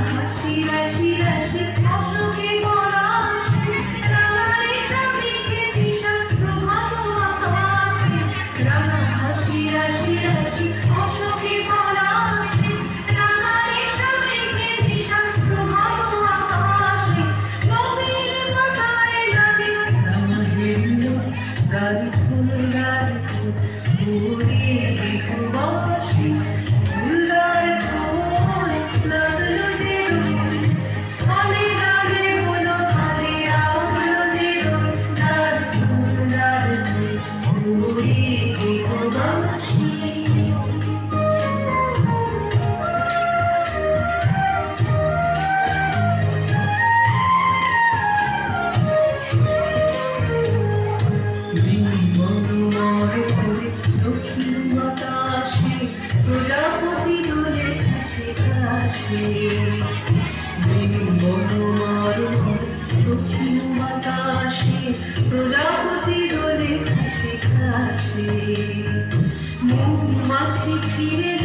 হাসি রাশি রাশি অসুখী পলাশে রাঙারে সাথীকে ভীষণ প্রভাত আকাশে রাঙা হাসি রাশি রাশি অসুখী পলাশে রাঙারে সাথীকে ভীষণ প্রভাত আকাশে নবীর কথায় লাগে রাঙা হেল দারি ফুল দারি ফুল ওরে দেখবাসী প্রজাপতি দোলে ঘাসে ঘাসে দক্ষিণ বাতাসে প্রজাপতি দোলে ঘাসে ঘাসে মৌমাছি ফিরে